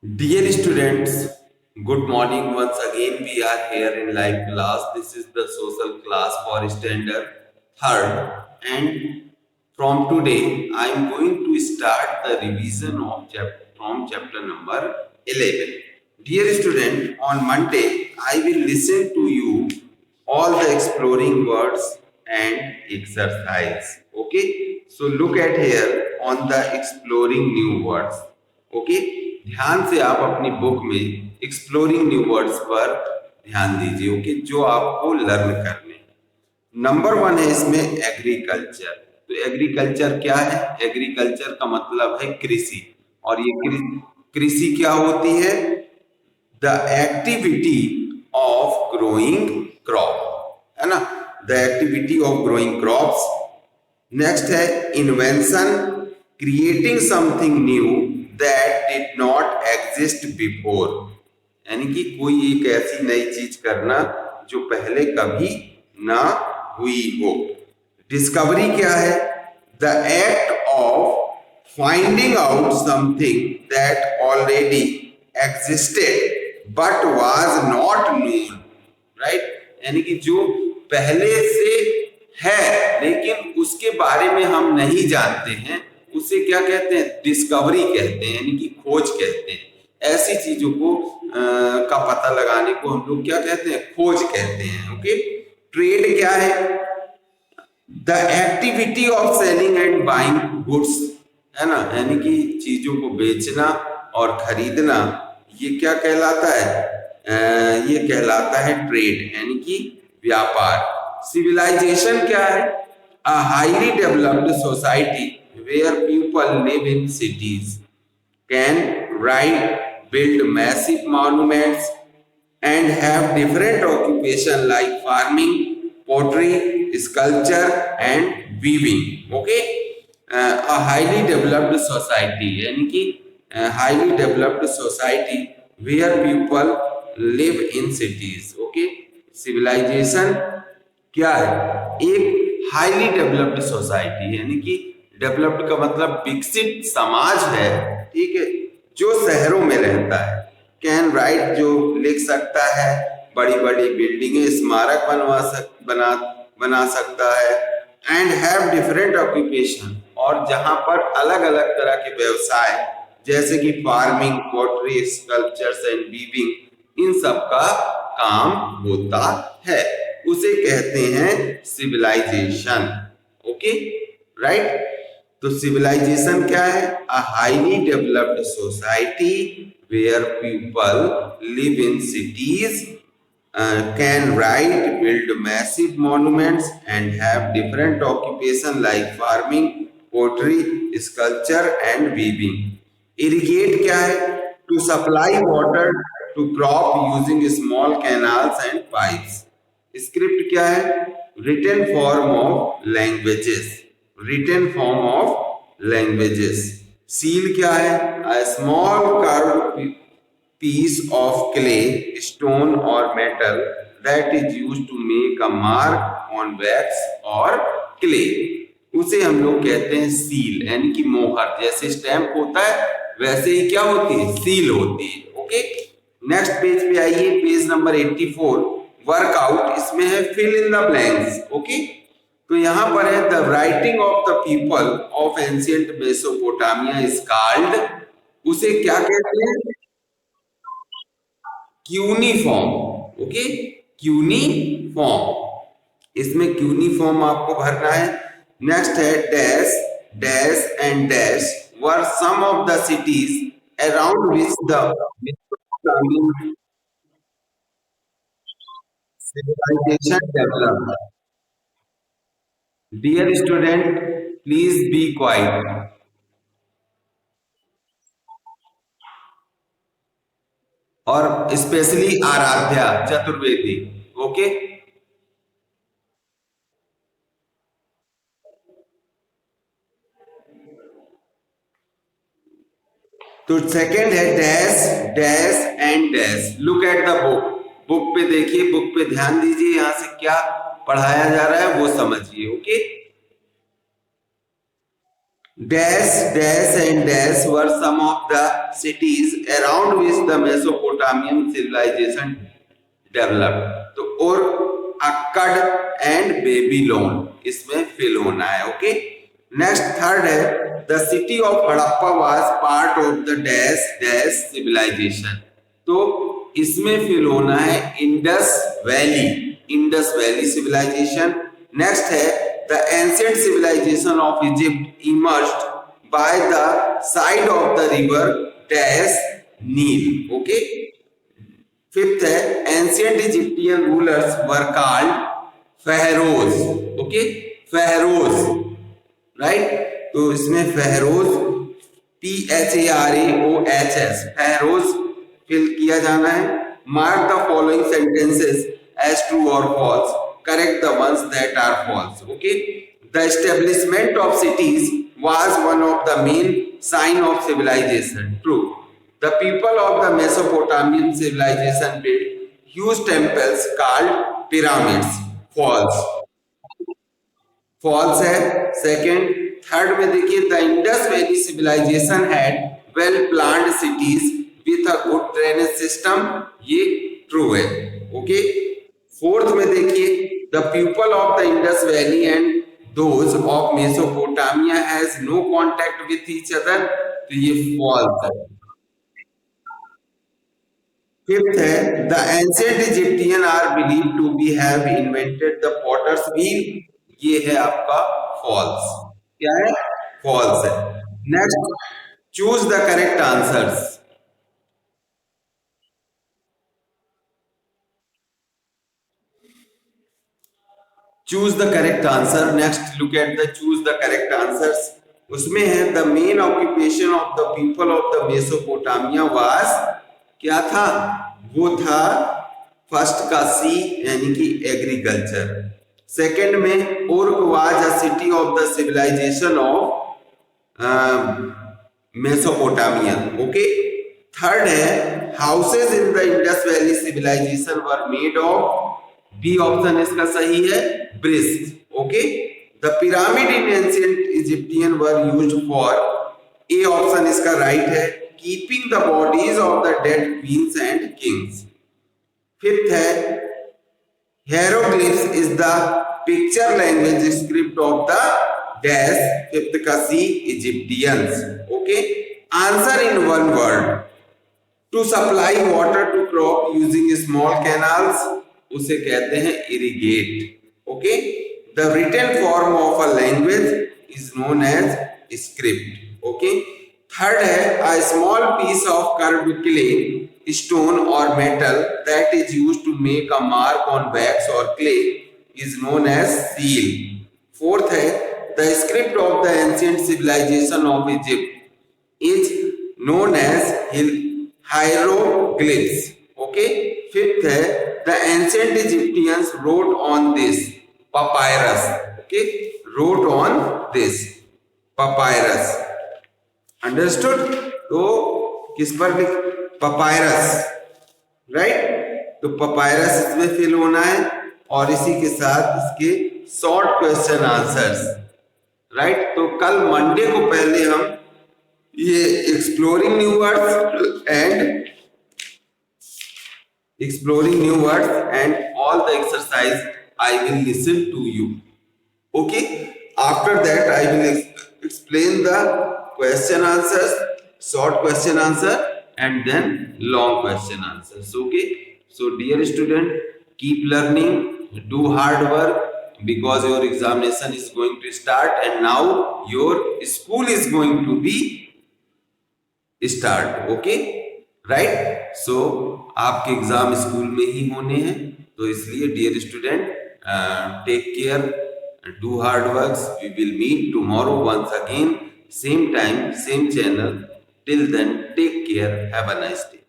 Dear students, good morning once again. We are here in live class. This is the social class for standard third. And from today, I am going to start the revision of from chapter number 11. Dear student, on Monday, I will listen to you all the exploring words and exercise. Okay, so look at here on the exploring new words. Okay, ध्यान से आप अपनी book में exploring new words पर ध्यान दीजिए। Okay, जो आपको लर्न करने। नंबर वन है इसमें एग्रीकल्चर। तो एग्रीकल्चर क्या है? एग्रीकल्चर का मतलब है कृषि। और ये कृषि क्या होती है? The activity of growing crop, है ना? The activity of growing crops. Next है invention, creating something new that did not exist before, यानी कि कोई एक ऐसी नई चीज करना जो पहले कभी ना हुई हो। डिस्कवरी क्या है? The act of finding out something that already existed but was not known, right? यानी कि जो पहले से है लेकिन उसके बारे में हम नहीं जानते हैं, उसे क्या कहते हैं? डिस्कवरी कहते हैं, यानी कि खोज कहते हैं। ऐसी चीजों को का पता लगाने को हम लोग क्या कहते हैं? खोज कहते हैं। ओके, ट्रेड क्या है? The activity of selling and buying goods, है ना? यानी कि चीजों को बेचना और खरीदना, ये क्या कहलाता है? ये कहलाता है ट्रेड, यानी कि व्यापार। सिविलाइजेशन क्या है? A highly developed society where people live in cities can write, build massive monuments, and have different occupation like farming, pottery, sculpture, and weaving. Okay, a highly developed society, यानी कि highly developed society where people live in cities. Okay, civilization क्या है? एक highly developed society, यानी कि developed का मतलब विकसित समाज है, ठीक है, जो शहरों में रहता है। कैन राइट, जो लिख सकता है, बड़ी बड़ी बिल्डिंगें, स्मारक बना सकता है। एंड हैव डिफरेंट ऑक्यूपेशन, और जहां पर अलग अलग तरह के व्यवसाय जैसे कि farming, pottery, sculptures and weaving, इन सब का काम होता है, उसे कहते हैं सिविलाइजेशन। Okay, right? तो सिविलाइजेशन क्या है? A highly developed society where people live in cities, can write, build massive monuments and have different occupation like farming, pottery, sculpture and weaving. Irrigate क्या है? To supply water to crop using small canals and pipes. Script क्या है? Written form of languages, written form of languages. Seal क्या है? A small curved piece of clay, stone or metal that is used to make a mark on wax or clay, उसे हम लोग कहते हैं seal, यानी कि मोहर। जैसे स्टैंप होता है वैसे ही क्या होती है? सील होती है। ओके, नेक्स्ट पेज पे आइए, पेज नंबर 84, वर्कआउट। इसमें है fill in the blanks. Okay, तो यहां पर है the writing of the people of ancient Mesopotamia is called, उसे क्या कहते हैं? क्यूनीफॉर्म। Okay, cuneiform. इसमें क्यूनीफॉर्म आपको भरना है। नेक्स्ट है dash, dash and dash where some of the cities around which the civilization developed. Dear student, please be quiet. और स्पेशली आराध्या चतुर्वेदी। ओके, तो सेकंड है dash, dash and dash. Look at the book, book पे देखिए, book पे ध्यान दीजिए, यहां से क्या पढ़ाया जा रहा है वो समझिए। Okay, Dash, Dash and Dash were some of the cities around which the Mesopotamian civilization developed. तो और अक्कड़ एंड बेबीलोन इसमें फिल होना है. ओके. नेक्स्ट थर्ड है the city of Harappa was part of the dash dash civilisation. तो इसमें fill होना है इंडस वैली सिविलाइजेशन. नेक्स्ट है the ancient civilisation of Egypt emerged by the side of the river dash Nile. Okay. Fifth है ancient Egyptian rulers were called pharaohs. Okay. Pharaohs, right. तो इसमें pharaohs PHAROHS pharaohs fill किया जाना है. Mark the following sentences as true और false. Correct the ones that are false. Okay. The establishment of cities was one of the main sign of civilisation. True. The people of the Mesopotamian civilization built huge temples called pyramids. False. False है. Second, third में देखिए the Indus Valley civilization had well planned cities with a good drainage system. ये true है. Okay. Fourth में देखिए the people of the Indus Valley and those of Mesopotamia has no contact with each other. तो ये false है. Fifth है the ancient Egyptian are believe to be have invented the potter's wheel. ये है आपका false. क्या है? False है. Next, choose the correct answers. Choose the correct answer. Next look at the choose the correct answers. उसमें है the main occupation of the people of the Mesopotamia was. क्या था? वो था फर्स्ट का सी यानी कि एग्रीकल्चर. सेकंड में Uruk was a city of the civilisation of Mesopotamian. Okay. Third है houses in the Indus valley civilisation were made of. B option इसका सही है, bricks. Okay. The pyramid in ancient Egyptian were used for. A option इसका right है, keeping the bodies of the dead queens and kings. Fifth है hieroglyphs is the picture language script of the dash. Fifth का C Egyptians. Okay. Answer in one word. To supply water to crop using small canals उसे कहते हैं irrigate. Okay. The written form of a language is known as script. Okay. Third है a small piece of curved clay, stone or metal that is used to make a mark on wax or clay is known as seal. Fourth है the script of the ancient civilization of Egypt is known as hieroglyphs. Okay. Fifth है the ancient Egyptians wrote on this papyrus. Okay. wrote on this papyrus. Understood. तो किस पर लिख? Papyrus, right. तो papyrus इसमें fill होना है और इसी के साथ इसके शॉर्ट क्वेश्चन आंसर्स, राइट. तो कल मंडे को पहले हम ये exploring new words and all the exercise I will listen to you. Okay. After that I will explain the question answers, short question answer and then long question answers. Okay. So dear student, keep learning, do hard work because your examination is going to start and now your school is going to be start. Okay. right. So आपके exam school में ही होने हैं, तो इसलिए dear student, take care, do hard works. We will meet tomorrow once again, same time, same channel. Till then, take care. Have a nice day.